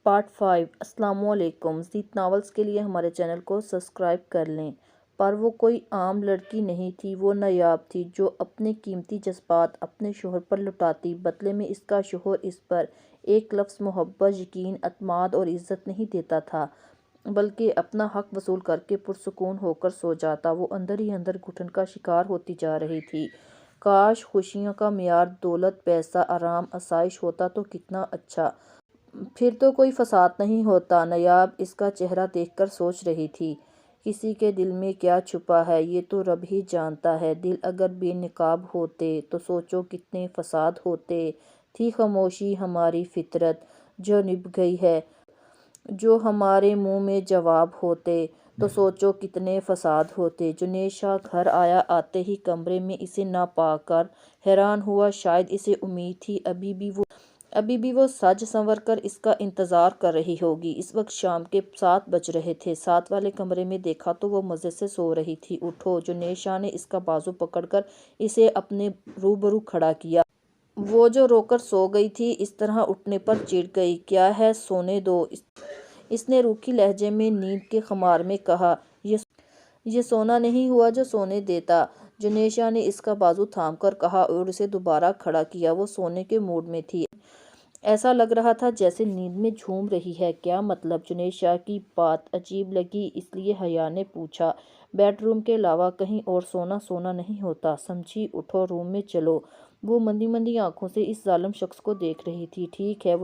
Part 5۔ السلام علیکم۔ مزید ناولز کے لیے ہمارے چینل کو سبسکرائب کر لیں۔ پر وہ کوئی عام لڑکی نہیں تھی، وہ نایاب تھی جو اپنے قیمتی جذبات اپنے شوہر پر لٹاتی۔ بدلے میں اس کا شوہر اس پر ایک لفظ محبت، یقین، اعتماد اور عزت نہیں دیتا تھا، بلکہ اپنا حق وصول کر کے پرسکون ہو کر سو جاتا۔ وہ اندر ہی اندر گھٹن کا شکار ہوتی جا رہی تھی۔ کاش خوشیوں کا معیار دولت، پیسہ، آرام، آسائش ہوتا تو کتنا اچھا! پھر تو کوئی فساد نہیں ہوتا۔ نایاب اس کا چہرہ دیکھ کر سوچ رہی تھی، کسی کے دل میں کیا چھپا ہے یہ تو رب ہی جانتا ہے۔ دل اگر بے نقاب ہوتے تو سوچو کتنے فساد ہوتے۔ تھی خاموشی ہماری فطرت جو نبھ گئی ہے، جو ہمارے منہ میں جواب ہوتے تو سوچو کتنے فساد ہوتے۔ جنید شاہ گھر آیا۔ آتے ہی کمرے میں اسے نہ پا کر حیران ہوا۔ شاید اسے امید تھی ابھی بھی وہ سج سنور کر اس کا انتظار کر رہی ہوگی۔ اس وقت شام کے 7 بج رہے تھے۔ ساتھ والے کمرے میں دیکھا تو وہ مزے سے سو رہی تھی۔ اٹھو! جنید شاہ نے اس کا بازو پکڑ کر اسے اپنے روبرو کھڑا کیا۔ وہ جو رو کر سو گئی تھی، اس طرح اٹھنے پر چڑ گئی۔ کیا ہے، سونے دو! اس نے روکھی لہجے میں نیند کے خمار میں کہا۔ یہ سونا نہیں ہوا جو سونے دیتا، جنید شاہ نے اس کا بازو تھام کر کہا اور اسے دوبارہ کھڑا کیا۔ وہ سونے کے موڈ میں تھی۔ ایسا لگ رہا تھا جیسے نیند میں جھوم رہی ہے۔ کیا مطلب؟ جنید شاہ کی بات عجیب لگی، اس لیے حیا نے پوچھا۔ بیڈ روم کے علاوہ کہیں اور سونا نہیں ہوتا، سمجھی؟ اٹھو، روم میں چلو۔ وہ مندی مندی آنکھوں سے اس ظالم شخص کو دیکھ رہی تھی۔ ٹھیک ہے۔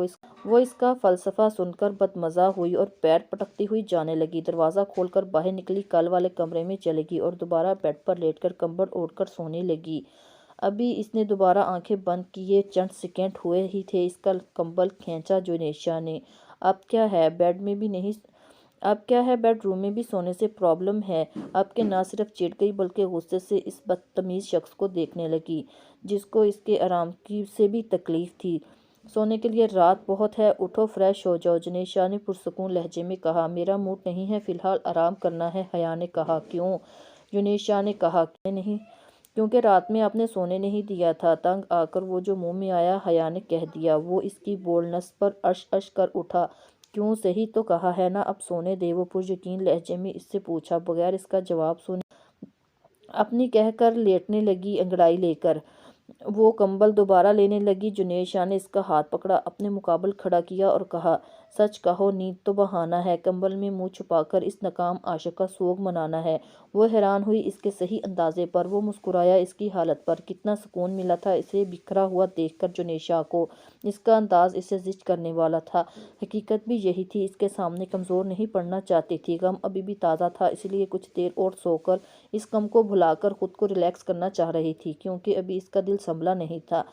وہ اس کا فلسفہ سن کر بدمزہ ہوئی اور پیر پٹکتی ہوئی جانے لگی۔ دروازہ کھول کر باہر نکلی، کل والے کمرے میں چلے گی اور دوبارہ بیڈ پر لیٹ کر کمبل اوڑھ کر سونے لگی۔ ابھی اس نے دوبارہ آنکھیں بند کیے چند سیکنڈ ہوئے ہی تھے، اس کا کمبل کھینچا جنید شاہ نے۔ اب کیا ہے، بیڈ روم میں بھی سونے سے پرابلم ہے؟ اب کہ نہ صرف چڑ گئی بلکہ غصے سے اس بدتمیز شخص کو دیکھنے لگی، جس کو اس کے آرام سے بھی تکلیف تھی۔ سونے کے لیے رات بہت ہے، اٹھو فریش ہو جاؤ، جنید شاہ نے پرسکون لہجے میں کہا۔ میرا موڈ نہیں ہے، فی الحال آرام کرنا ہے، حیا نے کہا۔ کیوں؟ جنید شاہ نے کہا۔ کیونکہ رات میں آپ نے سونے نہیں دیا تھا۔ تنگ آ کر وہ جو منہ میں آیا حیا نے کہہ دیا۔ وہ اس کی بولڈنس پر عرش عرش کر اٹھا۔ کیوں؟ صحیح تو کہا ہے نا، اب سونے دے، وہ پریقین لہجے میں اس سے پوچھا۔ بغیر اس کا جواب سنے اپنی کہہ کر لیٹنے لگی انگڑائی لے کر۔ وہ کمبل دوبارہ لینے لگی۔ جنید شاہ نے اس کا ہاتھ پکڑا، اپنے مقابل کھڑا کیا اور کہا، سچ کہو، نیند تو بہانہ ہے، کمبل میں منہ چھپا کر اس ناکام عاشق کا سوگ منانا ہے۔ وہ حیران ہوئی اس کے صحیح اندازے پر۔ وہ مسکرایا اس کی حالت پر۔ کتنا سکون ملا تھا اسے بکھرا ہوا دیکھ کر جنید شاہ کو۔ اس کا انداز اسے زجر کرنے والا تھا۔ حقیقت بھی یہی تھی، اس کے سامنے کمزور نہیں پڑنا چاہتی تھی۔ غم ابھی بھی تازہ تھا، اس لیے کچھ دیر اور سو کر اس غم کو بھلا کر خود کو ریلیکس کرنا چاہ رہی تھی، کیونکہ ابھی اس کا دل سنبھلا نہیں تھا۔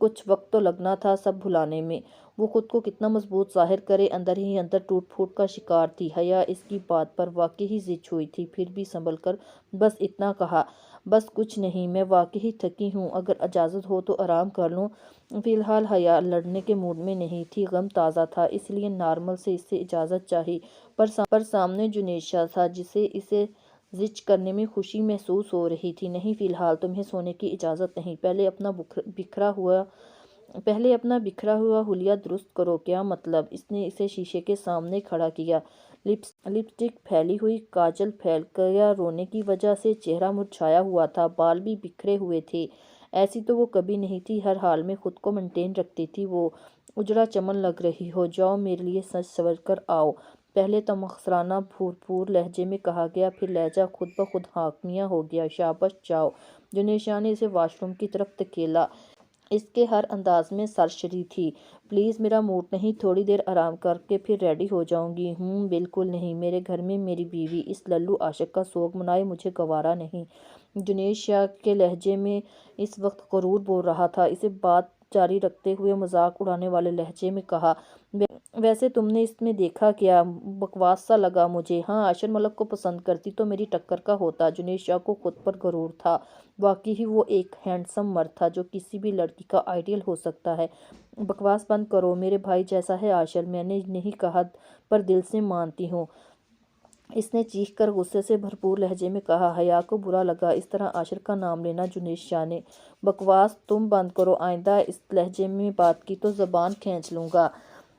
کچھ وقت تو لگنا تھا سب بھلانے میں۔ وہ خود کو کتنا مضبوط ظاہر کرے، اندر ہی اندر ٹوٹ پھوٹ کا شکار تھی۔ حیا اس کی بات پر واقعی زچ ہوئی تھی، پھر بھی سنبھل کر بس اتنا کہا، بس کچھ نہیں، میں واقعی تھکی ہوں، اگر اجازت ہو تو آرام کر لوں۔ فی الحال حیا لڑنے کے موڈ میں نہیں تھی، غم تازہ تھا، اس لیے نارمل سے اس سے اجازت چاہی۔ پر سامنے جنید شاہ تھا جسے اسے زچ کرنے میں خوشی محسوس ہو رہی تھی۔ نہیں، فی الحال تمہیں سونے کی اجازت نہیں، پہلے اپنا بکھرا ہوا حلیہ درست کرو۔ کیا مطلب؟ اس نے اسے شیشے کے سامنے کھڑا کیا۔ لپسٹک پھیلی ہوئی، کاجل پھیل گیا، رونے کی وجہ سے چہرہ مرجھایا ہوا تھا، بال بھی بکھرے ہوئے تھے۔ ایسی تو وہ کبھی نہیں تھی، ہر حال میں خود کو مینٹین رکھتی تھی۔ وہ اجڑا چمن لگ رہی ہو، جاؤ میرے لیے سج سنور کر آؤ، پہلے تمخصرانہ بھرپور لہجے میں کہا گیا، پھر لہجہ خود بخود حاکمیہ ہو گیا۔ شاباش، جاؤ۔ جنید شاہ نے اسے واش روم کی طرف دھکیلا۔ اس کے ہر انداز میں سرسری تھی۔ پلیز، میرا موڈ نہیں، تھوڑی دیر آرام کر کے پھر ریڈی ہو جاؤں گی۔ بالکل نہیں، میرے گھر میں میری بیوی اس للو عاشق کا سوگ منائے، مجھے گوارا نہیں۔ جنید شاہ کے لہجے میں اس وقت غرور بول رہا تھا۔ اسے بات جاری رکھتے ہوئے مذاق اڑانے والے لہجے میں کہا، ویسے تم نے اس میں دیکھا کیا؟ بکواس سا لگا مجھے۔ ہاں، عاشر ملک کو پسند کرتی تو میری ٹکر کا ہوتا۔ جنید شاہ کو خود پر غرور تھا، واقعی وہ ایک ہینڈسم مرد تھا جو کسی بھی لڑکی کا آئیڈیل ہو سکتا ہے۔ بکواس بند کرو، میرے بھائی جیسا ہے عاشر، میں نے نہیں کہا پر دل سے مانتی ہوں، اس نے چیخ کر غصے سے بھرپور لہجے میں کہا۔ حیا کو برا لگا اس طرح عاشر کا نام لینا۔ جنید شاہ نے، بکواس تم بند کرو، آئندہ اس لہجے میں بات کی تو زبان کھینچ لوں گا۔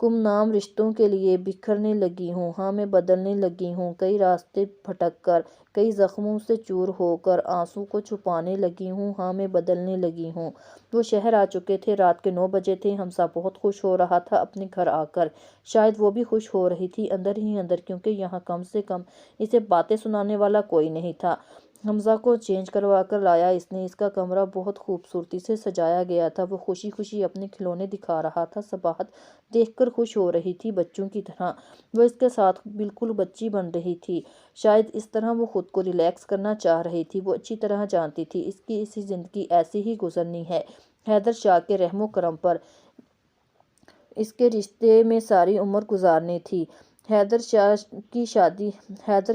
گمنام رشتوں کے لیے بکھرنے لگی ہوں، ہاں میں بدلنے لگی ہوں، کئی راستے بھٹک کر، کئی زخموں سے چور ہو کر آنسوں کو چھپانے لگی ہوں، ہاں میں بدلنے لگی ہوں۔ وہ شہر آ چکے تھے، رات کے 9 بجے تھے۔ حمزہ بہت خوش ہو رہا تھا اپنے گھر آ کر، شاید وہ بھی خوش ہو رہی تھی اندر ہی اندر، کیونکہ یہاں کم سے کم اسے باتیں سنانے والا کوئی نہیں تھا۔ حمزہ کو چینج کروا کر لایا اس نے، اس کا کمرہ بہت خوبصورتی سے سجایا گیا تھا۔ وہ خوشی خوشی اپنے کھلونے دکھا رہا تھا، صباحت دیکھ کر خوش ہو رہی تھی بچوں کی طرح، وہ اس کے ساتھ بالکل بچی بن رہی تھی۔ شاید اس طرح وہ خود کو ریلیکس کرنا چاہ رہی تھی۔ وہ اچھی طرح جانتی تھی اس کی اسی زندگی ایسی ہی گزرنی ہے، حیدر شاہ کے رحم و کرم پر اس کے رشتے میں ساری عمر گزارنی تھی۔ حیدر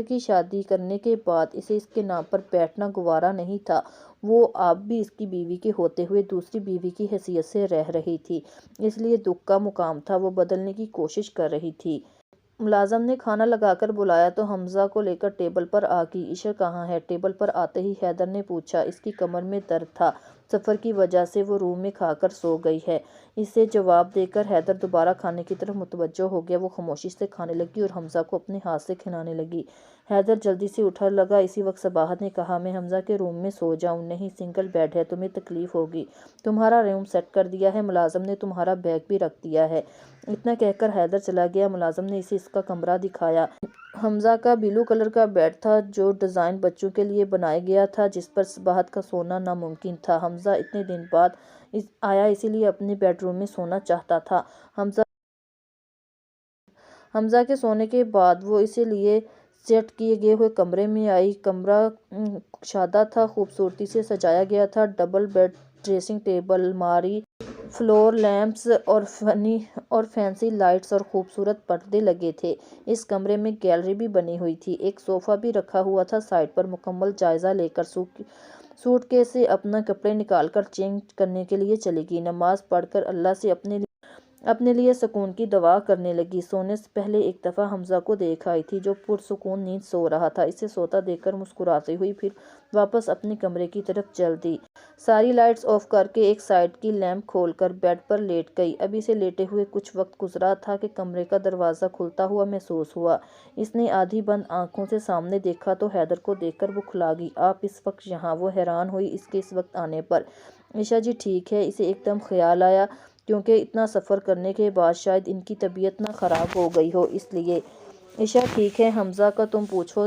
کی شادی کرنے کے بعد اسے اس کے نام پر بیٹھنا گوارا نہیں تھا۔ وہ اب بھی اس کی بیوی کے ہوتے ہوئے دوسری بیوی کی حیثیت سے رہ رہی تھی، اس لیے دکھ کا مقام تھا۔ وہ بدلنے کی کوشش کر رہی تھی۔ ملازم نے کھانا لگا کر بلایا تو حمزہ کو لے کر ٹیبل پر آ گئی۔ عشا کہاں ہے؟ ٹیبل پر آتے ہی حیدر نے پوچھا۔ اس کی کمر میں درد تھا، سفر کی وجہ سے وہ روم میں کھا کر سو گئی ہے۔ اسے جواب دے کر حیدر دوبارہ کھانے کی طرف متوجہ ہو گیا۔ وہ خاموشی سے کھانے لگی اور حمزہ کو اپنے ہاتھ سے کھلانے لگی۔ حیدر جلدی سے اٹھنے لگا، اسی وقت صباحت نے کہا، میں حمزہ کے روم میں سو جاؤں؟ نہیں، سنگل بیڈ ہے، تمہیں تکلیف ہوگی۔ تمہارا روم سیٹ کر دیا ہے، ملازم نے تمہارا بیگ بھی رکھ دیا ہے۔ اتنا کہہ کر حیدر چلا گیا۔ ملازم نے اسے اس کا کمرہ دکھایا۔ حمزہ کا بلو کلر کا بیڈ تھا، جو ڈیزائن بچوں کے لیے بنایا گیا تھا، جس پر صباحت کا سونا ناممکن تھا۔ حمزہ اتنے دن بعد آیا، اسی لیے اپنے بیڈ روم میں سونا چاہتا تھا۔ حمزہ کے سونے کے بعد وہ اسے لیے سیٹ کیے گئے ہوئے کمرے میں آئی۔ کمرہ کشادہ تھا، خوبصورتی سے سجایا گیا تھا۔ ڈبل بیڈ، ڈریسنگ ٹیبل، الماری، فلور لیمپس اور فینسی لائٹس اور خوبصورت پردے لگے تھے۔ اس کمرے میں گیلری بھی بنی ہوئی تھی، ایک صوفہ بھی رکھا ہوا تھا سائڈ پر۔ مکمل جائزہ لے کر سوٹ کیس سے اپنا کپڑے نکال کر چینج کرنے کے لیے چلی گئی۔ نماز پڑھ کر اللہ سے اپنے لیے سکون کی دعا کرنے لگی۔ سونے سے پہلے ایک دفعہ حمزہ کو دیکھ آئی تھی، جو پرسکون نیند سو رہا تھا۔ اسے سوتا دیکھ کر مسکراتی ہوئی پھر واپس اپنے کمرے کی طرف چل دی۔ ساری لائٹس آف کر کے ایک سائڈ کی لیمپ کھول کر بیڈ پر لیٹ گئی۔ اب اسے لیٹے ہوئے کچھ وقت گزرا تھا کہ کمرے کا دروازہ کھلتا ہوا محسوس ہوا۔ اس نے آدھی بند آنکھوں سے سامنے دیکھا تو حیدر کو دیکھ کر وہ کھلا گئی۔ آپ اس وقت یہاں؟ وہ حیران ہوئی اس کے اس وقت آنے پر۔ عشا جی ٹھیک ہے؟ اسے ایک دم خیال آیا، کیونکہ اتنا سفر کرنے کے بعد شاید ان کی طبیعت نہ خراب ہو گئی ہو، اس لیے۔ عشا ٹھیک ہے، حمزہ کا تم پوچھو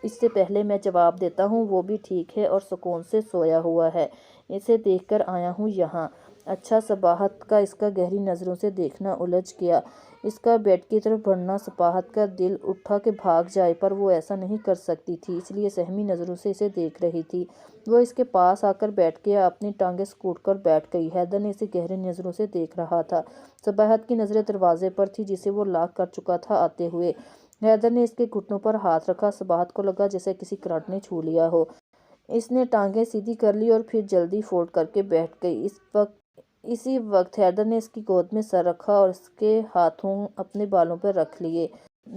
اس سے پہلے میں جواب دیتا ہوں۔ وہ بھی ٹھیک ہے اور سکون سے سویا ہوا ہے، اسے دیکھ کر آیا ہوں یہاں۔ اچھا، صباحت کا اس کا گہری نظروں سے دیکھنا الجھ گیا۔ اس کا بیڈ کی طرف بڑھنا، صباحت کا دل اٹھا کہ بھاگ جائے، پر وہ ایسا نہیں کر سکتی تھی، اس لیے سہمی نظروں سے اسے دیکھ رہی تھی۔ وہ اس کے پاس آ کر بیٹھ گیا، اپنی ٹانگیں سکوٹ کر بیٹھ گئی۔ حیدر نے اسے گہری نظروں سے دیکھ رہا تھا۔ صباحت کی نظریں دروازے پر تھی، جسے وہ لاک کر چکا تھا آتے ہوئے۔ حیدر نے اس کے گھٹنوں پر ہاتھ رکھا۔ صباحت کو لگا جیسے کسی کرنٹ نے چھو لیا ہو۔ اس نے ٹانگیں سیدھی کر لی اور پھر جلدی فولڈ کر کے بیٹھ گئی۔ اسی وقت حیدر نے اس کی گود میں سر رکھا اور اس کے ہاتھوں اپنے بالوں پر رکھ لیے،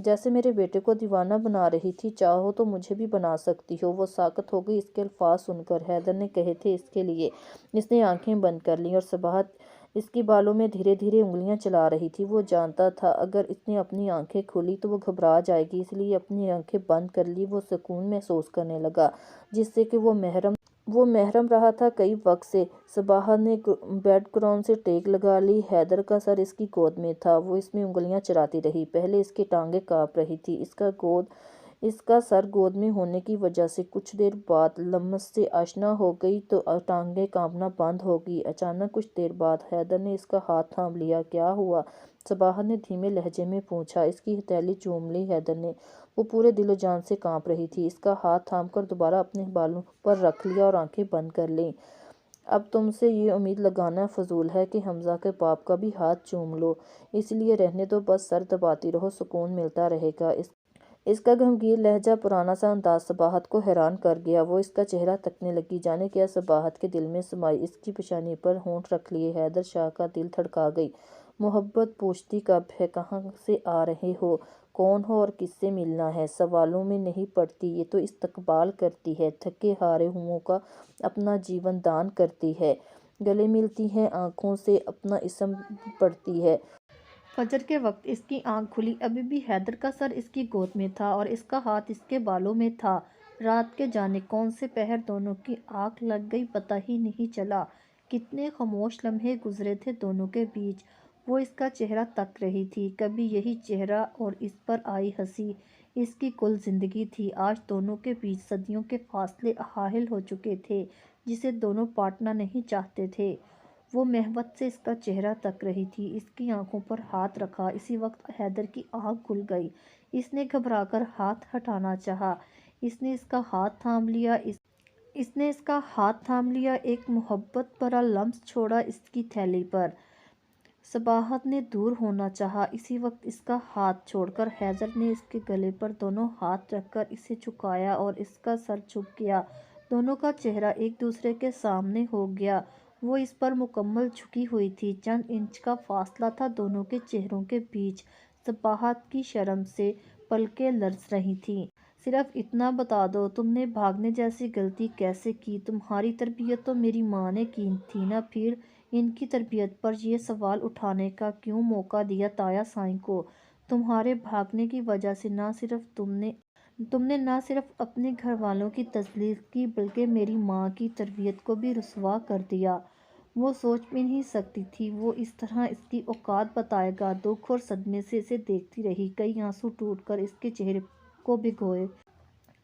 جیسے میرے بیٹے کو دیوانہ بنا رہی تھی۔ چاہو تو مجھے بھی بنا سکتی ہو۔ وہ ساکت ہو گئی اس کے الفاظ سن کر۔ حیدر نے کہے تھے اس کے لیے۔ اس نے آنکھیں بند کر لیں اور صباحت اس کی بالوں میں دھیرے دھیرے انگلیاں چلا رہی تھی۔ وہ جانتا تھا اگر اس نے اپنی آنکھیں کھولی تو وہ گھبرا جائے گی، اس لیے اپنی آنکھیں بند کر لی۔ وہ سکون محسوس کرنے لگا، جس سے کہ وہ محروم رہا تھا کئی وقت سے۔ صباحت نے بیڈ گراؤنڈ سے ٹیک لگا لی۔ حیدر کا سر اس کی گود میں تھا، وہ اس میں انگلیاں چلاتی رہی۔ پہلے اس کی ٹانگیں کانپ رہی تھی، اس کا سر گود میں ہونے کی وجہ سے۔ کچھ دیر بعد لمس سے آشنا ہو گئی تو ٹانگیں کانپنا بند ہو گئی۔ اچانک کچھ دیر بعد حیدر نے اس کا ہاتھ تھام لیا۔ کیا ہوا؟ صباحت نے دھیمے لہجے میں پوچھا۔ اس کی ہتھیلی چوم لی حیدر نے، وہ پورے دل و جان سے کانپ رہی تھی۔ اس کا ہاتھ تھام کر دوبارہ اپنے بالوں پر رکھ لیا اور آنکھیں بند کر لیں۔ اب تم سے یہ امید لگانا فضول ہے کہ حمزہ کے باپ کا بھی ہاتھ چوم لو، اس لیے رہنے دو، بس سر دباتی رہو، سکون ملتا رہے گا۔ اس کا غمگین لہجہ، پرانا سا انداز صباحت کو حیران کر گیا۔ وہ اس کا چہرہ تکنے لگی، جانے کیا صباحت کے دل میں سمائی۔ اس کی پیشانی پر ہونٹ رکھ لیے حیدر شاہ کا دل دھڑکا گئی۔ محبت پوچھتی کب ہے، کہاں سے آ رہے ہو، کون ہو اور کس سے ملنا ہے؟ سوالوں میں نہیں پڑتی، یہ تو استقبال کرتی ہے، تھکے ہارے ہوئوں کا اپنا جیون دان کرتی ہے، گلے ملتی ہے، آنکھوں سے اپنا اسم پڑھتی ہے۔ فجر کے وقت اس کی آنکھ کھلی، ابھی بھی حیدر کا سر اس کی گود میں تھا اور اس کا ہاتھ اس کے بالوں میں تھا۔ رات کے جانے کون سے پہر دونوں کی آنکھ لگ گئی پتہ ہی نہیں چلا۔ کتنے خاموش لمحے گزرے تھے دونوں کے بیچ۔ وہ اس کا چہرہ تک رہی تھی، کبھی یہی چہرہ اور اس پر آئی ہنسی اس کی کل زندگی تھی۔ آج دونوں کے بیچ صدیوں کے فاصلے حائل ہو چکے تھے جسے دونوں پاٹنا نہیں چاہتے تھے۔ وہ محبت سے اس کا چہرہ تک رہی تھی، اس کی آنکھوں پر ہاتھ رکھا۔ اسی وقت حیدر کی آنکھ کھل گئی، اس نے گھبرا کر ہاتھ ہٹانا چاہا۔ اس نے اس کا ہاتھ تھام لیا، ایک محبت بھرا لمس چھوڑا اس کی تھیلی پر۔ صباحت نے دور ہونا چاہا، اسی وقت اس کا ہاتھ چھوڑ کر حیدر نے اس کے گلے پر دونوں ہاتھ رکھ کر اسے جھکایا اور اس کا سر جھک گیا۔ دونوں کا چہرہ ایک دوسرے کے سامنے ہو گیا۔ وہ اس پر مکمل جھکی ہوئی تھی، چند انچ کا فاصلہ تھا دونوں کے چہروں کے بیچ۔ صباحت کی شرم سے پلکیں لرز رہی تھیں۔ صرف اتنا بتا دو، تم نے بھاگنے جیسی غلطی کیسے کی؟ تمہاری تربیت تو میری ماں نے کی تھی نا، پھر ان کی تربیت پر یہ سوال اٹھانے کا کیوں موقع دیا تایا سائیں کو؟ تمہارے بھاگنے کی وجہ سے تم نے نہ صرف اپنے گھر والوں کی تذلیل کی بلکہ میری ماں کی تربیت کو بھی رسوا کر دیا۔ وہ سوچ بھی نہیں سکتی تھی وہ اس طرح اس کی اوقات بتائے گا۔ دکھ اور صدمے سے اسے دیکھتی رہی، کئی آنسو ٹوٹ کر اس کے چہرے کو بھگوئے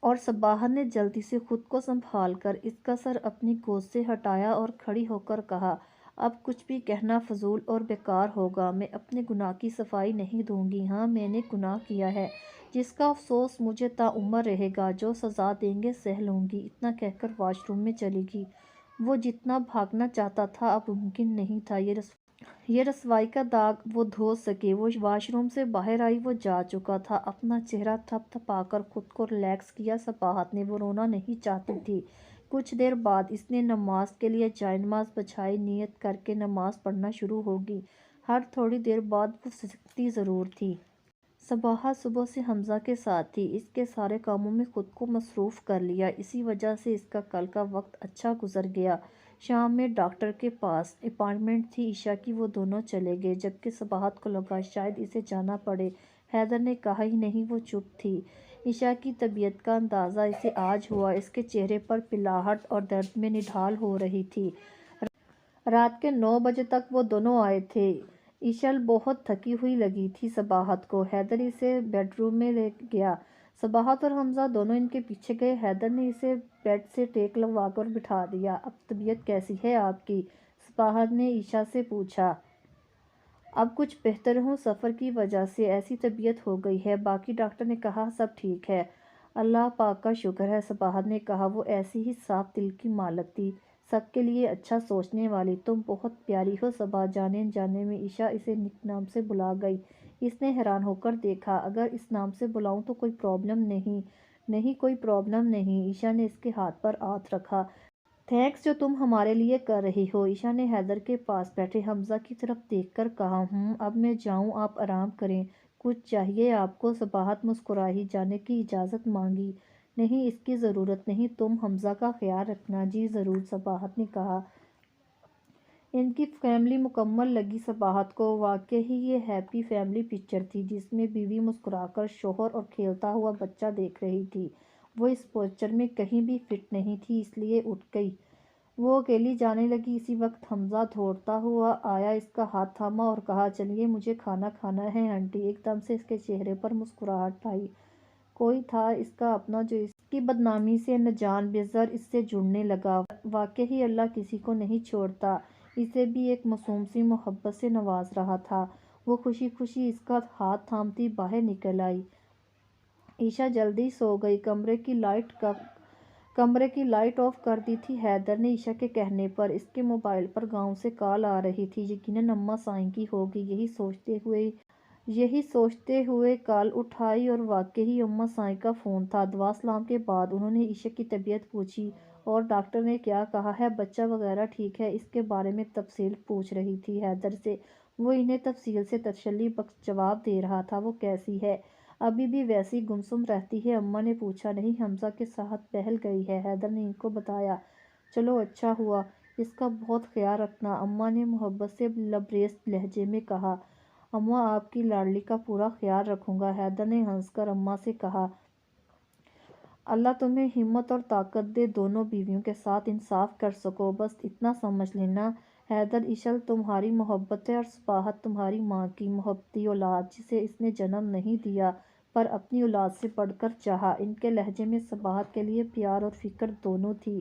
اور صباحت نے جلدی سے خود کو سنبھال کر اس کا سر اپنی گود سے ہٹایا اور کھڑی ہو کر کہا، اب کچھ بھی کہنا فضول اور بیکار ہوگا۔ میں اپنے گناہ کی صفائی نہیں دوں گی۔ ہاں، میں نے گناہ کیا ہے جس کا افسوس مجھے تا عمر رہے گا، جو سزا دیں گے سہ لوں گی۔ اتنا کہہ کر واش روم میں چلی گئی۔ وہ جتنا بھاگنا چاہتا تھا اب ممکن نہیں تھا یہ رسوائی کا داغ وہ دھو سکے۔ وہ واش روم سے باہر آئی، وہ جا چکا تھا۔ اپنا چہرہ تھپ تھپا کر خود کو ریلیکس کیا۔ صباحت نے، وہ رونا نہیں چاہتی تھی۔ کچھ دیر بعد اس نے نماز کے لیے جائے نماز بچھائی، نیت کر کے نماز پڑھنا شروع ہوگی۔ ہر تھوڑی دیر بعد وہ سکتی ضرور تھی۔ صباحت صبح سے حمزہ کے ساتھ تھی، اس کے سارے کاموں میں خود کو مصروف کر لیا، اسی وجہ سے اس کا کل کا وقت اچھا گزر گیا۔ شام میں ڈاکٹر کے پاس اپائنٹمنٹ تھی عشاء کی، وہ دونوں چلے گئے، جبکہ صباحت کو لگا شاید اسے جانا پڑے۔ حیدر نے کہا ہی نہیں، وہ چپ تھی۔ عشاء کی طبیعت کا اندازہ اسے آج ہوا، اس کے چہرے پر پلاہٹ اور درد میں نڈھال ہو رہی تھی۔ رات کے 9 بجے تک وہ دونوں آئے تھے۔ عشاء بہت تھکی ہوئی لگی تھی صباحت کو۔ حیدر اسے بیڈ روم میں لے گیا۔ صباحت اور حمزہ دونوں ان کے پیچھے گئے۔ حیدر نے اسے بیڈ سے ٹیک لگوا کر بٹھا دیا۔ اب طبیعت کیسی ہے آپ کی؟ صباحت نے عشاء سے پوچھا۔ اب کچھ بہتر ہوں، سفر کی وجہ سے ایسی طبیعت ہو گئی ہے، باقی ڈاکٹر نے کہا سب ٹھیک ہے۔ اللہ پاک کا شکر ہے، صباحت نے کہا۔ وہ ایسی ہی صاف دل کی مالک تھی، سب کے لیے اچھا سوچنے والی۔ تم بہت پیاری ہو صبا۔ جانے انجانے میں عشاء اسے نک نام سے بلا گئی۔ اس نے حیران ہو کر دیکھا، اگر اس نام سے بلاؤں تو کوئی پرابلم نہیں؟ نہیں، کوئی پرابلم نہیں۔ عشاء نے اس کے ہاتھ پر ہاتھ رکھا۔ تھینکس جو تم ہمارے لیے کر رہی ہو۔ عشاء نے حیدر کے پاس بیٹھے حمزہ کی طرف دیکھ کر کہا، اب میں جاؤں، آپ آرام کریں۔ کچھ چاہیے آپ کو؟ صباحت مسکرائی۔ جانے کی اجازت مانگی۔ نہیں، اس کی ضرورت نہیں، تم حمزہ کا خیال رکھنا۔ جی ضرور، صباحت نے کہا۔ ان کی فیملی مکمل لگی صباحت کو۔ واقعی یہ ہیپی فیملی پکچر تھی جس میں بیوی مسکرا کر شوہر اور کھیلتا ہوا بچہ دیکھ رہی تھی۔ وہ اس پکچر میں کہیں بھی فٹ نہیں تھی، اس لیے اٹھ گئی۔ وہ اکیلی جانے لگی۔ اسی وقت حمزہ دوڑتا ہوا آیا، اس کا ہاتھ تھاما اور کہا، چلیے مجھے کھانا کھانا ہے آنٹی۔ ایک دم سے اس کے چہرے پر مسکراہٹ آئی۔ کوئی تھا اس کا اپنا جو اس کی بدنامی سے نجان بے زر اس سے جڑنے لگا۔ واقعی اللہ کسی کو نہیں چھوڑتا، اسے بھی ایک معصوم سی محبت سے نواز رہا تھا۔ وہ خوشی خوشی اس کا ہاتھ تھامتی باہر نکل آئی۔ عشاء جلدی سو گئی۔ کمرے کی لائٹ آف کر دی تھی حیدر نے عشاء کے کہنے پر۔ اس کے موبائل پر گاؤں سے کال آ رہی تھی، یقیناً اماں سائیں کی ہوگی۔ یہی سوچتے ہوئے کال اٹھائی اور واقعی اماں سائیں کا فون تھا۔ دعا سلام کے بعد انہوں نے عشاء کی طبیعت پوچھی اور ڈاکٹر نے کیا کہا ہے، بچہ وغیرہ ٹھیک ہے؟ اس کے بارے میں تفصیل پوچھ رہی تھی حیدر سے۔ وہ انہیں تفصیل سے تسلی بخش جواب دے رہا تھا۔ وہ کیسی ہے؟ ابھی بھی ویسی گمسم رہتی ہے؟ اماں نے پوچھا۔ نہیں، حمزہ کے ساتھ بہل گئی ہے، حیدر نے ان کو بتایا۔ چلو اچھا ہوا، اس کا بہت خیال رکھنا، اماں نے محبت سے لبریز لہجے میں کہا۔ اماں آپ کی لاڈلی کا پورا خیال رکھوں گا۔ حیدر نے ہنس کر اماں سے کہا، اللہ تمہیں ہمت اور طاقت دے، دونوں بیویوں کے ساتھ انصاف کر سکو، بس اتنا سمجھ لینا۔ حیدر، اشل تمہاری محبت ہے اور صباحت تمہاری ماں کی محبتی اولاد جسے اس نے جنم نہیں دیا پر اپنی اولاد سے بڑھ کر چاہا۔ ان کے لہجے میں صباحت کے لیے پیار اور فکر دونوں تھی۔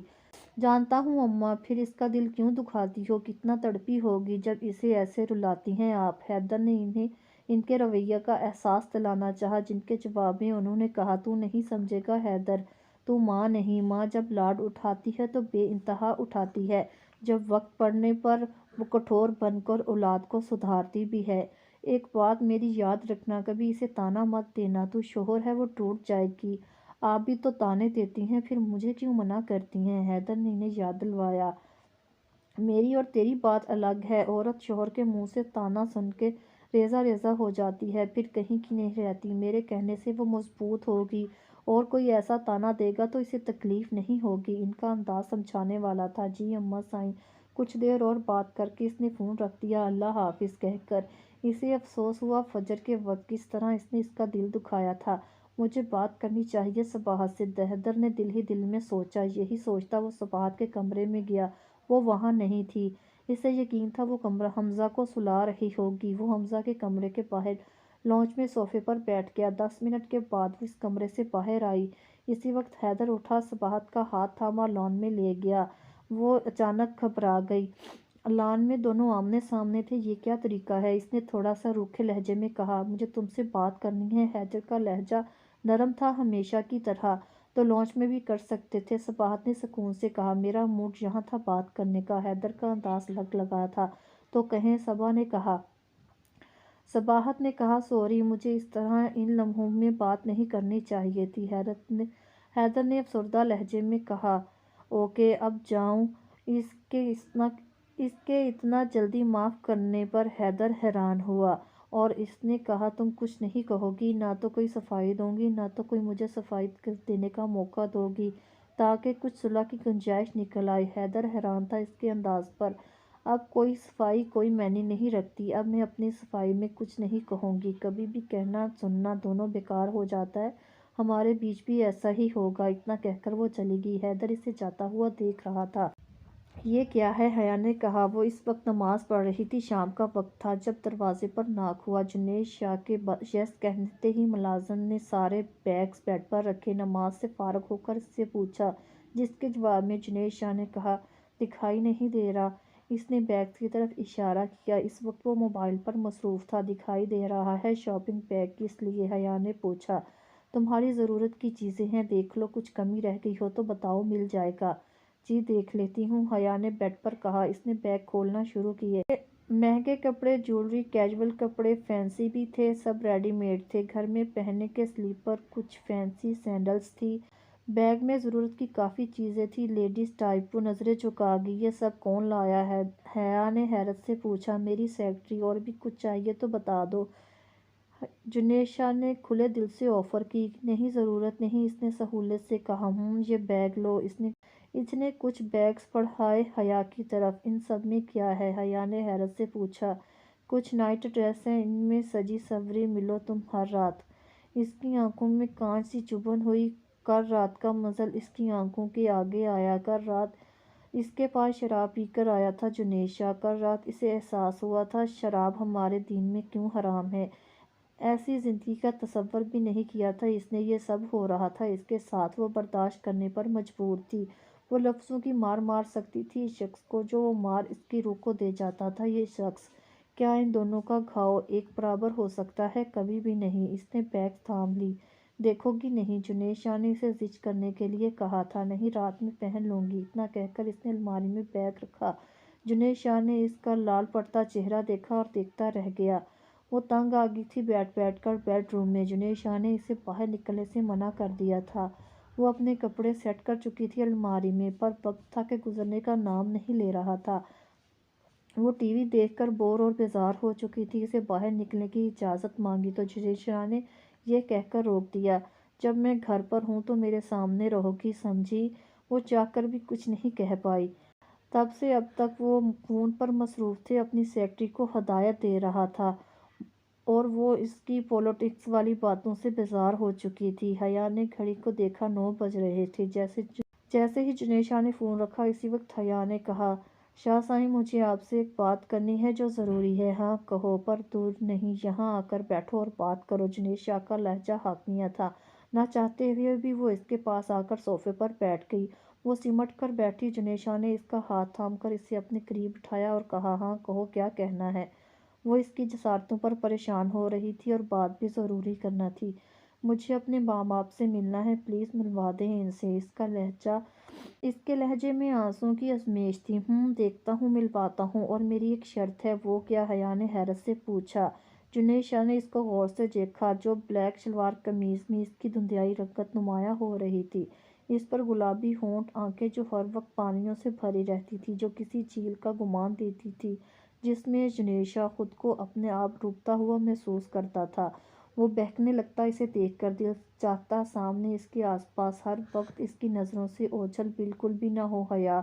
جانتا ہوں اماں، پھر اس کا دل کیوں دکھاتی ہو، کتنا تڑپی ہوگی جب اسے ایسے رلاتی ہیں آپ۔ حیدر نے انہیں ان کے رویے کا احساس دلانا چاہا، جن کے جواب میں انہوں نے کہا، تو نہیں سمجھے گا حیدر، تو ماں نہیں، ماں جب لاڈ اٹھاتی ہے تو بے انتہا اٹھاتی ہے، جب وقت پڑنے پر وہ کٹھور بن کر اولاد کو سدھارتی بھی ہے۔ ایک بات میری یاد رکھنا، کبھی اسے طعنہ مت دینا، تو شوہر ہے وہ ٹوٹ جائے گی۔ آپ بھی تو طعنے دیتی ہیں، پھر مجھے کیوں منع کرتی ہیں؟ حیدر نے انہیں یاد دلوایا، میری اور تیری بات الگ ہے، عورت شوہر کے منہ سے طعنہ سن کے ریزہ ریزہ ہو جاتی ہے، پھر کہیں کی نہیں رہتی، میرے کہنے سے وہ مضبوط ہوگی، اور کوئی ایسا طعنہ دے گا تو اسے تکلیف نہیں ہوگی۔ ان کا انداز سمجھانے والا تھا۔ جی اماں سائیں۔ کچھ دیر اور بات کر کے اس نے فون رکھ دیا، اللہ حافظ کہہ کر۔ اسے افسوس ہوا فجر کے وقت کس طرح اس نے اس کا دل دکھایا تھا۔ مجھے بات کرنی چاہیے صباحت سے، حیدر نے دل ہی دل میں سوچا۔ یہی سوچتا وہ صباحت کے کمرے میں گیا، وہ وہاں نہیں تھی۔ اسے یقین تھا وہ کمرہ حمزہ کو سلا رہی ہوگی۔ وہ حمزہ کے کمرے کے باہر لانچ میں صوفے پر بیٹھ گیا۔ 10 منٹ کے بعد وہ اس کمرے سے باہر آئی۔ اسی وقت حیدر اٹھا، صباحت کا ہاتھ تھاما لان میں لے گیا۔ وہ اچانک گھبرا گئی۔ لان میں دونوں آمنے سامنے تھے۔ یہ کیا طریقہ ہے؟ اس نے تھوڑا سا روکھے لہجے میں کہا، مجھے تم سے بات کرنی ہے۔ حیدر کا لہجہ نرم تھا ہمیشہ کی طرح، تو لانچ میں بھی کر سکتے تھے۔ صباحت نے سکون سے کہا، میرا موڈ یہاں تھا بات کرنے کا۔ حیدر کا انداز لگا تھا، تو کہیں، صبا نے کہا۔ صباحت نے کہا، سوری، مجھے اس طرح ان لمحوں میں بات نہیں کرنی چاہیے تھی۔ حیدر نے افسردہ لہجے میں کہا، اوکے، اب جاؤں؟ اس کے اتنا جلدی معاف کرنے پر حیدر حیران ہوا، اور اس نے کہا، تم کچھ نہیں کہو گی؟ نہ تو کوئی صفائی دوں گی، نہ تو کوئی مجھے صفائی دینے کا موقع دو گی تاکہ کچھ صلح کی گنجائش نکل آئے؟ حیدر حیران تھا اس کے انداز پر۔ اب کوئی صفائی کوئی معنی نہیں رکھتی، اب میں اپنی صفائی میں کچھ نہیں کہوں گی، کبھی بھی کہنا سننا دونوں بیکار ہو جاتا ہے، ہمارے بیچ بھی ایسا ہی ہوگا۔ اتنا کہہ کر وہ چلی گئی۔ حیدر اسے جاتا ہوا دیکھ رہا تھا۔ یہ کیا ہے؟ حیا نے کہا۔ وہ اس وقت نماز پڑھ رہی تھی، شام کا وقت تھا۔ جب دروازے پر ناک ہوا، جنید شاہ کے یس کہتے ہی ملازم نے سارے بیگز بیڈ پر رکھے۔ نماز سے فارغ ہو کر اس سے پوچھا، جس کے جواب میں جنید شاہ نے کہا، دکھائی نہیں دے رہا؟ اس نے بیگز کی طرف اشارہ کیا۔ اس وقت وہ موبائل پر مصروف تھا۔ دکھائی دے رہا ہے؟ شاپنگ بیگ کس لیے؟ حیا نے پوچھا۔ تمہاری ضرورت کی چیزیں ہیں، دیکھ لو، کچھ کمی رہ گئی ہو تو بتاؤ، مل جائے گا۔ جی دیکھ لیتی ہوں، حیا نے بیڈ پر کہا۔ اس نے بیگ کھولنا شروع کیے۔ مہنگے کپڑے، جیولری، کیجول کپڑے، فینسی بھی تھے، سب ریڈی میڈ تھے۔ گھر میں پہننے کے سلیپر، کچھ فینسی سینڈلز تھی۔ بیگ میں ضرورت کی کافی چیزیں تھیں، لیڈیز ٹائپ۔ وہ نظریں جھکا گئی۔ یہ سب کون لایا ہے؟ حیا نے حیرت سے پوچھا۔ میری سیکرٹری۔ اور بھی کچھ چاہیے تو بتا دو، جنید شاہ نے کھلے دل سے آفر کی۔ نہیں، ضرورت نہیں، اس نے سہولت سے کہا۔ یہ بیگ لو۔ اس نے کچھ بیگز بڑھائے حیا کی طرف۔ ان سب میں کیا ہے؟ حیا نے حیرت سے پوچھا۔ کچھ نائٹ ڈریس ہیں، ان میں سجی سنوری ملو تم ہر رات۔ اس کی آنکھوں میں کانچ سی چبھن ہوئی۔ کل رات کا منظر اس کی آنکھوں کے آگے آیا۔ کل رات اس کے پاس شراب پی کر آیا تھا جنید شاہ۔ کل رات اسے احساس ہوا تھا، شراب ہمارے دین میں کیوں حرام ہے۔ ایسی زندگی کا تصور بھی نہیں کیا تھا اس نے۔ یہ سب ہو رہا تھا اس کے ساتھ، وہ برداشت کرنے پر مجبور تھی۔ وہ لفظوں کی مار مار سکتی تھی اس شخص کو، جو وہ مار اس کی روح کو دے جاتا تھا۔ یہ شخص، کیا ان دونوں کا گھاؤ ایک برابر ہو سکتا ہے؟ کبھی بھی نہیں۔ اس نے بیگ تھام لی۔ دیکھو گی نہیں؟ جنید شاہ نے اسے زج کرنے کے لیے کہا تھا۔ نہیں، رات میں پہن لوں گی۔ اتنا کہہ کر اس نے الماری میں بیگ رکھا۔ جنید شاہ نے اس کا لال پڑتا چہرہ دیکھا اور دیکھتا رہ گیا۔ وہ تنگ آ گئی تھی بیٹھ کر بیڈ روم میں۔ جنید شاہ نے اسے باہر نکلنے سے منع کر دیا تھا۔ وہ اپنے کپڑے سیٹ کر چکی تھی الماری میں، پر وقت تھا کہ گزرنے کا نام نہیں لے رہا تھا۔ وہ ٹی وی دیکھ کر بور اور بیزار ہو چکی تھی۔ اسے باہر نکلنے کی اجازت مانگی تو جنید شاہ نے یہ کہہ کر روک دیا، جب میں گھر پر ہوں تو میرے سامنے رہو گی، سمجھی؟ وہ چاہ کر بھی کچھ نہیں کہہ پائی۔ تب سے اب تک وہ فون پر مصروف تھے، اپنی سیکرٹری کو ہدایت دے رہا تھا۔ اور وہ اس کی پولیٹکس والی باتوں سے بیزار ہو چکی تھی۔ حیا نے گھڑی کو دیکھا، 9 بج رہے تھے۔ جیسے ہی جنید شاہ نے فون رکھا اسی وقت حیا نے کہا، شاہ صاحب مجھے آپ سے ایک بات کرنی ہے جو ضروری ہے۔ ہاں کہو، پر دور نہیں، یہاں آ کر بیٹھو اور بات کرو۔ جنید شاہ کا لہجہ حاکمیہ تھا، نہ چاہتے ہوئے بھی وہ اس کے پاس آ کر صوفے پر بیٹھ گئی۔ وہ سمٹ کر بیٹھی۔ جنید شاہ نے اس کا ہاتھ تھام کر اسے اپنے قریب بٹھایا اور کہا، ہاں کہو، کیا کہنا ہے؟ وہ اس کی جسارتوں پر پریشان ہو رہی تھی اور بات بھی ضروری کرنا تھی۔ مجھے اپنے ماں باپ سے ملنا ہے، پلیز ملوا دیں ان سے۔ اس کے لہجے میں آنسوؤں کی آزمیش تھی۔ دیکھتا ہوں، ملواتا ہوں، اور میری ایک شرط ہے۔ وہ کیا؟ حیا نے حیرت سے پوچھا۔ جنید شاہ نے اس کو غور سے دیکھا۔ جو بلیک شلوار قمیض میں اس کی دھندلیائی رنگت نمایاں ہو رہی تھی، اس پر گلابی ہونٹ، آنکھیں جو ہر وقت پانیوں سے بھری رہتی تھی، جو کسی جھیل کا گمان دیتی تھی جس میں جنید شاہ خود کو اپنے آپ ڈوبتا ہوا محسوس کرتا تھا۔ وہ بہکنے لگتا۔ اسے دیکھ کر دل چاہتا سامنے اس کے آس پاس ہر وقت اس کی نظروں سے اوجھل بالکل بھی نہ ہو۔ حیا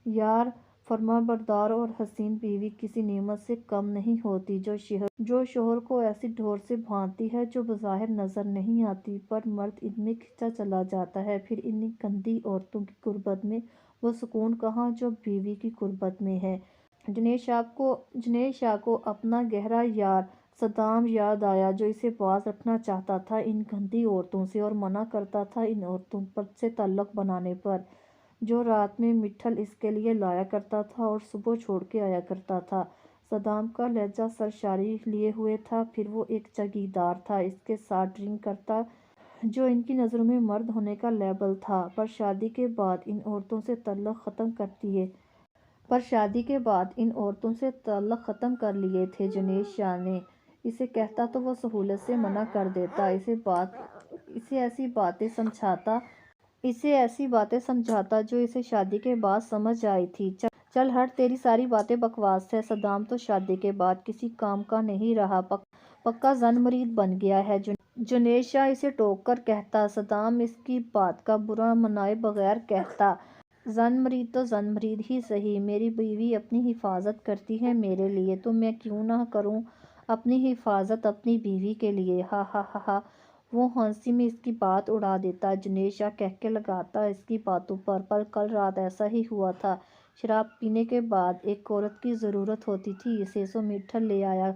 یار، فرمانبردار اور حسین بیوی کسی نعمت سے کم نہیں ہوتی جو شوہر کو ایسی ڈور سے باندھتی ہے جو بظاہر نظر نہیں آتی، پر مرد ان میں کھنچا چلا جاتا ہے۔ پھر ان گندی عورتوں کی غربت میں وہ سکون کہاں جو بیوی کی قربت میں ہے۔ جنید شاہ کو اپنا گہرا یار صدام یاد آیا، جو اسے باز رکھنا چاہتا تھا ان گندی عورتوں سے، اور منع کرتا تھا ان عورتوں سے تعلق بنانے پر، جو رات میں مٹھل اس کے لیے لایا کرتا تھا اور صبح چھوڑ کے آیا کرتا تھا۔ صدام کا لہجہ سرشاری لیے ہوئے تھا۔ پھر وہ ایک جاگیردار تھا، اس کے ساتھ ڈرنک کرتا، جو ان کی نظروں میں مرد ہونے کا لیبل تھا، پر شادی کے بعد ان عورتوں سے تعلق ختم کر لیے تھے۔ جنید شاہ نے اسے کہتا تو وہ سہولت سے منع کر دیتا، اسے ایسی باتیں سمجھاتا جو اسے شادی کے بعد سمجھ آئی تھی۔ چل ہٹ، تیری ساری باتیں بکواس ہے۔ صدام تو شادی کے بعد کسی کام کا نہیں رہا، پکا زن مرید بن گیا ہے، جنید شاہ اسے ٹوک کر کہتا۔ صدام اس کی بات کا برا منائے بغیر کہتا، زن مرید تو زن مرید ہی سہی، میری بیوی اپنی حفاظت کرتی ہے میرے لیے، تو میں کیوں نہ کروں اپنی حفاظت اپنی بیوی کے لیے؟ ہا ہا ہا ہا۔ وہ ہنسی میں اس کی بات اڑا دیتا۔ جنید شاہ کہکے لگاتا اس کی باتوں پر کل رات ایسا ہی ہوا تھا۔ شراب پینے کے بعد ایک عورت کی ضرورت ہوتی تھی اسے، سو مٹھل لے آیا،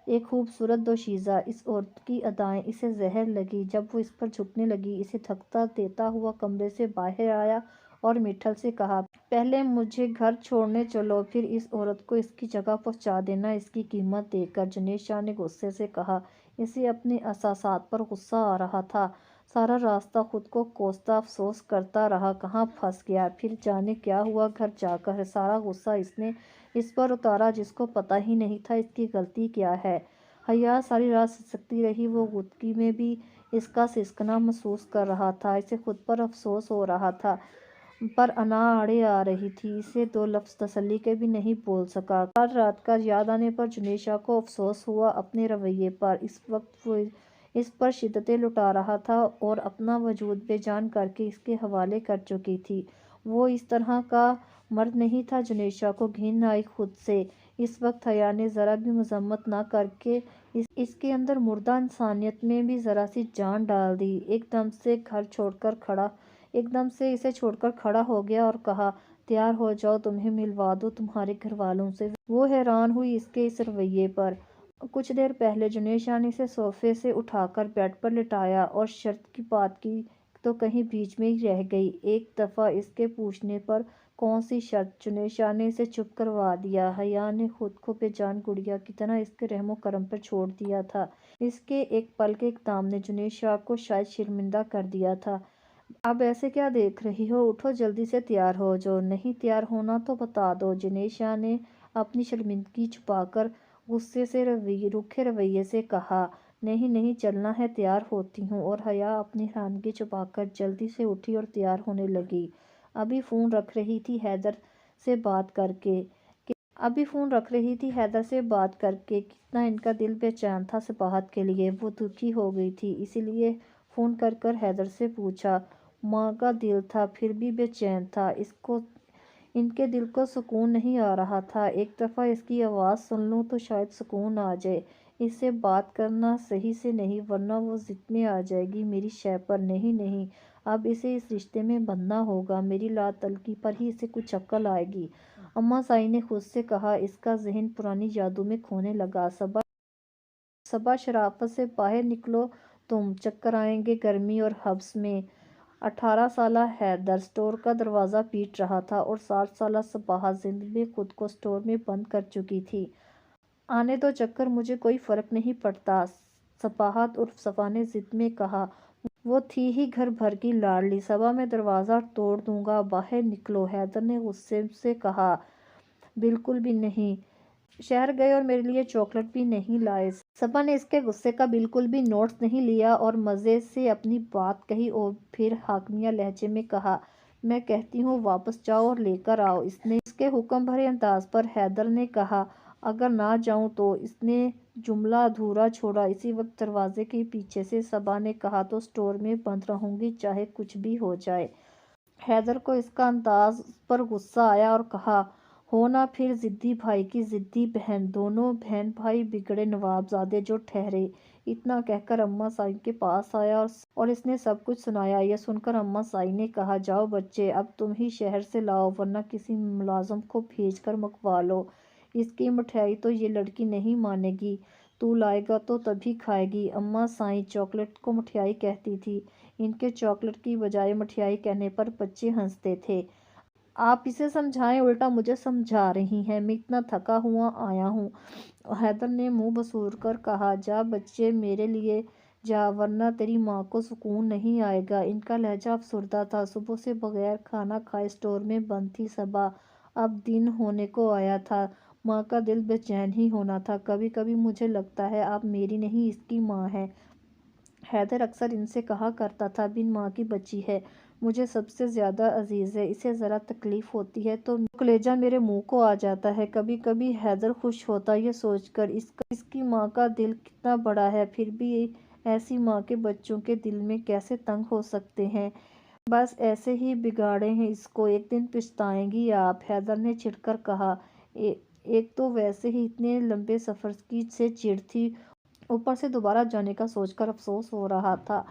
ایک خوبصورت دوشیزہ۔ اس عورت کی ادائیں اسے زہر لگیں۔ جب وہ اس پر جھکنے لگی، اسے دھکا دیتا ہوا کمرے سے باہر آیا اور مٹھل سے کہا، پہلے مجھے گھر چھوڑنے چلو، پھر اس عورت کو اس کی جگہ پہنچا دینا اس کی قیمت دے کر۔ جنید شاہ نے غصے سے کہا۔ اسے اپنے احساسات پر غصہ آ رہا تھا۔ سارا راستہ خود کو کوستا افسوس کرتا رہا، کہاں پھنس گیا، پھر جانے کیا ہوا گھر جا کر۔ سارا غصہ اس نے اس پر اتارا جس کو پتہ ہی نہیں تھا اس کی غلطی کیا ہے۔ حیا ساری رات سسکتی رہی۔ وہ غدگی میں بھی اس کا سسکنا محسوس کر رہا تھا۔ اسے خود پر افسوس ہو رہا تھا، پر انا اڑے آ رہی تھی، اسے 2 لفظ تسلی کے بھی نہیں بول سکا۔ کل رات کا یاد آنے پر جنید شاہ کو افسوس ہوا اپنے رویے پر۔ اس وقت وہ اس پر شدتیں لٹا رہا تھا اور اپنا وجود بے جان کر کے اس کے حوالے کر چکی تھی۔ وہ اس طرح کا مرد نہیں تھا۔ جنید شاہ کو گھن آئی خود سے۔ اس وقت حیا نے ذرا بھی مذمت نہ کر کے اس کے اندر مردہ انسانیت میں بھی ذرا سی جان ڈال دی۔ ایک دم سے اسے چھوڑ کر کھڑا ہو گیا اور کہا، تیار ہو جاؤ، تمہیں ملوا دوں تمہارے گھر والوں سے۔ وہ حیران ہوئی اس کے اس رویے پر۔ کچھ دیر پہلے جنید شاہ نے اسے صوفے سے اٹھا کر بیڈ پر لٹایا اور شرط کی بات کی تو کہیں بیچ میں ہی رہ گئی۔ ایک دفعہ اس کے پوچھنے پر، کون سی شرط؟ جنید شاہ نے اسے چپ کروا دیا۔ حیا نے خود کو بے جان گڑیا کی طرح اس کے رحم و کرم پر چھوڑ دیا تھا۔ اس کے ایک پل کے اقدام نے جنید شاہ کو شاید شرمندہ کر دیا تھا۔ اب ایسے کیا دیکھ رہی ہو، اٹھو، جلدی سے تیار ہو جاؤ۔ نہیں تیار ہونا تو بتا دو۔ جنید شاہ نے اپنی شرمندگی چھپا کر غصے سے روکھے رویے سے کہا، نہیں چلنا ہے، تیار ہوتی ہوں۔ اور حیا اپنی حیرانگی چھپا کر جلدی سے اٹھی اور تیار ہونے لگی۔ ابھی فون رکھ رہی تھی حیدر سے بات کر کے، کتنا ان کا دل بے چین تھا صباحت کے لیے۔ وہ دکھی ہو گئی تھی، اسی لیے فون کر حیدر سے پوچھا۔ ماں کا دل تھا، پھر بھی بے چین تھا۔ ان کے دل کو سکون نہیں آ رہا تھا۔ ایک دفعہ اس کی آواز سن لوں تو شاید سکون آ جائے۔ اس سے بات کرنا صحیح سے نہیں ورنہ وہ ضد میں آ جائے گی میری شے پر۔ نہیں نہیں، اب اسے اس رشتے میں بندھنا ہوگا، میری لا تعلقی پر ہی اسے کچھ عقل آئے گی۔ اماں سائیں نے خود سے کہا۔ اس کا ذہن پرانی یادوں میں کھونے لگا۔ صبا شرافت سے باہر نکلو تم، چکر آئیں گے گرمی اور حبس میں۔ 18 سالہ حیدر اسٹور کا دروازہ پیٹ رہا تھا اور 60 سالہ صباحت زندگی میں خود کو اسٹور میں بند کر چکی تھی۔ آنے دو چکر، مجھے کوئی فرق نہیں پڑتا، صباحت عرف صفا نے ضد میں کہا۔ وہ تھی ہی گھر بھر کی لاڈلی۔ صبا میں دروازہ توڑ دوں گا، باہر نکلو، حیدر نے غصے سے کہا۔ بالکل بھی نہیں، شہر گئے اور میرے لیے چاکلیٹ بھی نہیں لائے۔ صبا نے اس کے غصے کا بالکل بھی نوٹس نہیں لیا اور مزے سے اپنی بات کہی اور پھر حاکمیہ لہجے میں کہا، میں کہتی ہوں واپس جاؤ اور لے کر آؤ۔ اس کے حکم بھرے انداز پر حیدر نے کہا، اگر نہ جاؤں تو؟ اس نے جملہ ادھورا چھوڑا۔ اسی وقت دروازے کے پیچھے سے صبا نے کہا، تو اسٹور میں بند رہوں گی چاہے کچھ بھی ہو جائے۔ حیدر کو اس کا انداز پر غصہ آیا اور کہا، ہو نہ پھر ضدی بھائی کی ضدی بہن، دونوں بہن بھائی بگڑے نواب زادے جو ٹھہرے۔ اتنا کہہ کر اماں سائیں کے پاس آیا اور اس نے سب کچھ سنایا۔ یہ سن کر اماں سائیں نے کہا، جاؤ بچے، اب تم ہی شہر سے لاؤ ورنہ کسی ملازم کو بھیج کر منگوا لو۔ اس کی مٹھائی تو یہ لڑکی نہیں مانے گی، تو لائے گا تو تبھی کھائے گی۔ اماں سائیں چاکلیٹ کو مٹھائی کہتی تھی۔ ان کے چاکلیٹ کی بجائے مٹھائی کہنے پر بچے ہنستے تھے۔ آپ اسے سمجھائیں، الٹا مجھے سمجھا رہی ہیں، میں اتنا تھکا ہوا آیا ہوں۔ حیدر نے منہ بسور کر کہا، جا بچے میرے لیے جا ورنہ تیری ماں کو سکون نہیں آئے گا۔ ان کا لہجہ افسردہ تھا۔ صبح سے بغیر کھانا کھائے اسٹور میں بند تھی صبا۔ اب دن ہونے کو آیا تھا، ماں کا دل بے چین ہی ہونا تھا۔ کبھی کبھی مجھے لگتا ہے آپ میری نہیں اس کی ماں ہیں۔ حیدر اکثر ان سے کہا کرتا تھا، بن ماں کی بچی ہے، مجھے سب سے زیادہ عزیز ہے، اسے ذرا تکلیف ہوتی ہے تو کلیجہ میرے منہ کو آ جاتا ہے۔ کبھی کبھی حیدر خوش ہوتا یہ سوچ کر اس کی ماں کا دل کتنا بڑا ہے، پھر بھی ایسی ماں کے بچوں کے دل میں کیسے تنگ ہو سکتے ہیں۔ بس ایسے ہی بگاڑے ہیں اس کو، ایک دن پچھتائیں گی آپ، حیدر نے چڑھ کر کہا۔ ایک تو ویسے ہی اتنے لمبے سفر کی سے چڑ تھی، اوپر سے دوبارہ جانے کا سوچ کر افسوس ہو رہا تھا۔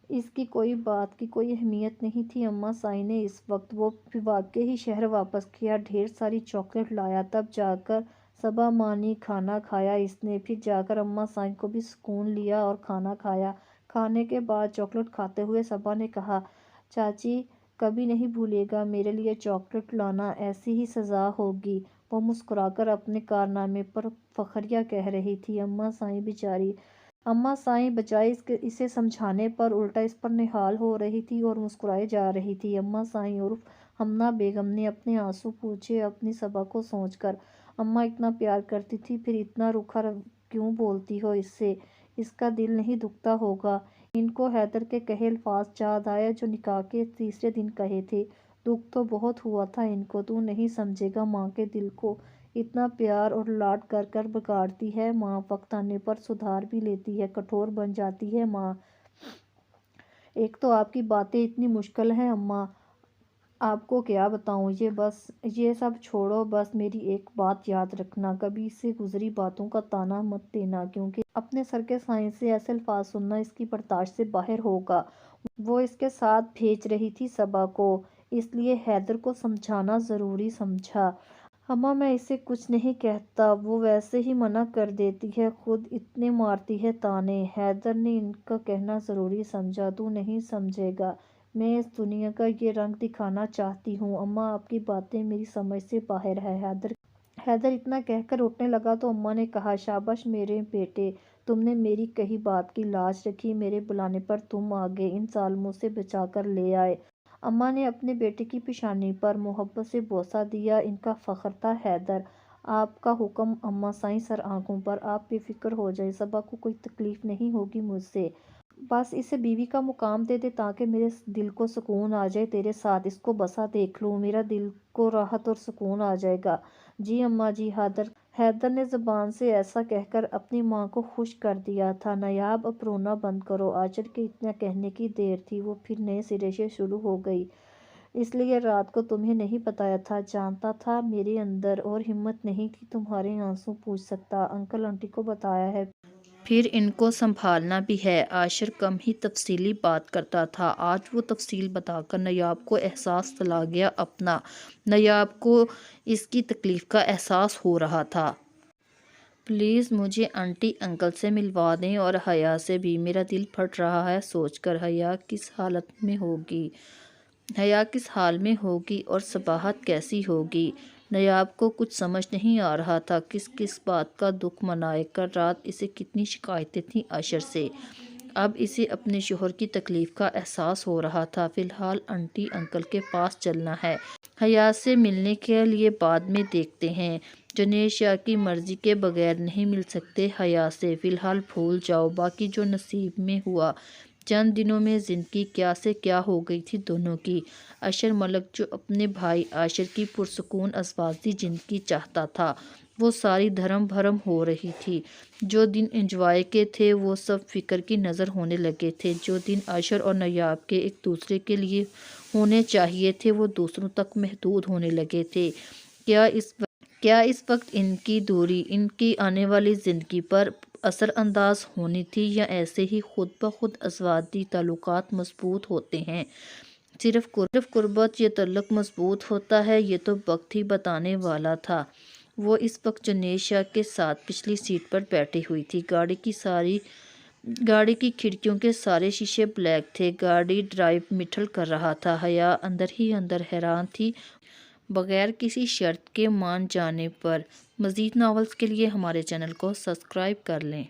اس کی کوئی بات کی کوئی اہمیت نہیں تھی اماں سائیں نے اس وقت۔ وہ واقعی ہی شہر واپس کیا، ڈھیر ساری چاکلیٹ لایا، تب جا کر صبا مانی کھانا کھایا اس نے۔ پھر جا کر اماں سائیں کو بھی سکون لیا اور کھانا کھایا۔ کھانے کے بعد چاکلیٹ کھاتے ہوئے صبا نے کہا، چاچی کبھی نہیں بھولے گا میرے لیے چاکلیٹ لانا، ایسی ہی سزا ہوگی۔ وہ مسکرا کر اپنے کارنامے پر فخریہ کہہ رہی تھی۔ اماں سائیں بیچاری، اماں سائیں بجائے اسے سمجھانے پر الٹا اس پر نہال ہو رہی تھی اور مسکرائے جا رہی تھی۔ اماں سائیں عرف ہمنا بیگم نے اپنے آنسو پوچھے اپنی صبا کو سوچ کر، اماں اتنا پیار کرتی تھی، پھر اتنا روکھا کیوں بولتی ہو اس سے؟ اس کا دل نہیں دکھتا ہوگا؟ ان کو حیدر کے کہے الفاظ یاد آئے جو نکاح کے تیسرے دن کہے تھے، دکھ تو بہت ہوا تھا ان کو، تو نہیں سمجھے گا ماں کے دل کو، اتنا پیار اور لاڈ کر کر بگاڑتی ہے ماں، وقت آنے پر سدھار بھی لیتی ہے، کٹھور بن جاتی ہے ماں۔ ایک تو آپ کی باتیں اتنی مشکل ہیں اماں، آپ کو کیا بتاؤں۔ یہ سب چھوڑو، بس میری ایک بات یاد رکھنا، کبھی اس سے گزری باتوں کا طعنہ مت دینا، کیونکہ اپنے سر کے سائیں سے ایسے الفاظ سننا اس کی برداشت سے باہر ہوگا۔ وہ اس کے ساتھ بھیج رہی تھی صبا کو، اس لیے حیدر کو سمجھانا ضروری سمجھا۔ اماں میں اسے کچھ نہیں کہتا، وہ ویسے ہی منع کر دیتی ہے، خود اتنے مارتی ہے طعنے۔ حیدر نے ان کا کہنا ضروری سمجھا، تو نہیں سمجھے گا، میں اس دنیا کا یہ رنگ دکھانا چاہتی ہوں اماں، آپ کی باتیں میری سمجھ سے باہر ہے۔ حیدر اتنا کہہ کر اٹھنے لگا تو اماں نے کہا، شاباش میرے بیٹے، تم نے میری کہی بات کی لاج رکھی، میرے بلانے پر تم آ گئے، ان ظالموں سے بچا کر لے آئے۔ اماں نے اپنے بیٹے کی پیشانی پر محبت سے بوسہ دیا، ان کا فخر تھا حیدر۔ آپ کا حکم اماں سائیں سر آنکھوں پر، آپ بے فکر ہو جائیں، صبا کو کوئی تکلیف نہیں ہوگی مجھ سے، بس اسے بیوی کا مقام دے دے تاکہ میرے دل کو سکون آ جائے تیرے ساتھ، اس کو بسا دیکھ لوں، میرا دل کو راحت اور سکون آ جائے گا۔ جی اماں جی۔ حیدر نے زبان سے ایسا کہہ کر اپنی ماں کو خوش کر دیا تھا۔ نایاب اب رونا بند کرو، آچر کے اتنا کہنے کی دیر تھی، وہ پھر نئے سرے سے شروع ہو گئی، اس لیے رات کو تمہیں نہیں بتایا تھا، جانتا تھا میرے اندر اور ہمت نہیں تھی تمہارے آنسو پوچھ سکتا، انکل آنٹی کو بتایا ہے پھر ان کو سنبھالنا بھی ہے۔ عاشر کم ہی تفصیلی بات کرتا تھا، آج وہ تفصیل بتا کر نیاب کو احساس دلا گیا اپنا۔ نیاب کو اس کی تکلیف کا احساس ہو رہا تھا۔ پلیز مجھے آنٹی انکل سے ملوا دیں اور حیا سے بھی، میرا دل پھٹ رہا ہے سوچ کر حیا کس حال میں ہوگی اور صباحت کیسی ہوگی۔ نیاب کو کچھ سمجھ نہیں آ رہا تھا کس کس بات کا دکھ منائے۔ کل رات اسے کتنی شکایتیں تھیں عاشر سے، اب اسے اپنے شوہر کی تکلیف کا احساس ہو رہا تھا۔ فی الحال آنٹی انکل کے پاس چلنا ہے، حیا سے ملنے کے لیے بعد میں دیکھتے ہیں۔ جنید شاہ کی مرضی کے بغیر نہیں مل سکتے حیا سے، فی الحال بھول جاؤ باقی جو نصیب میں ہوا۔ چند دنوں میں زندگی کیا سے کیا ہو گئی تھی دونوں کی۔ عاشر ملک جو اپنے بھائی عاشر کی پرسکون ازواجی زندگی چاہتا تھا، وہ ساری دھرم بھرم ہو رہی تھی۔ جو دن انجوائے کے تھے وہ سب فکر کی نظر ہونے لگے تھے۔ جو دن عاشر اور نیاب کے ایک دوسرے کے لیے ہونے چاہیے تھے وہ دوسروں تک محدود ہونے لگے تھے۔ کیا اس وقت ان کی دوری ان کی آنے والی زندگی پر اثر انداز ہونی تھی، یا ایسے ہی خود بخود ازواجی تعلقات مضبوط ہوتے ہیں؟ صرف قربت یہ تعلق مضبوط ہوتا ہے، یہ تو وقت ہی بتانے والا تھا۔ وہ اس وقت جنید شاہ کے ساتھ پچھلی سیٹ پر بیٹھی ہوئی تھی۔ گاڑی کی کھڑکیوں کے سارے شیشے بلیک تھے۔ گاڑی ڈرائیو مٹھل کر رہا تھا۔ حیا اندر ہی اندر حیران تھی بغیر کسی شرط کے مان جانے پر۔ مزید ناولز کے لیے ہمارے چینل کو سبسکرائب کر لیں۔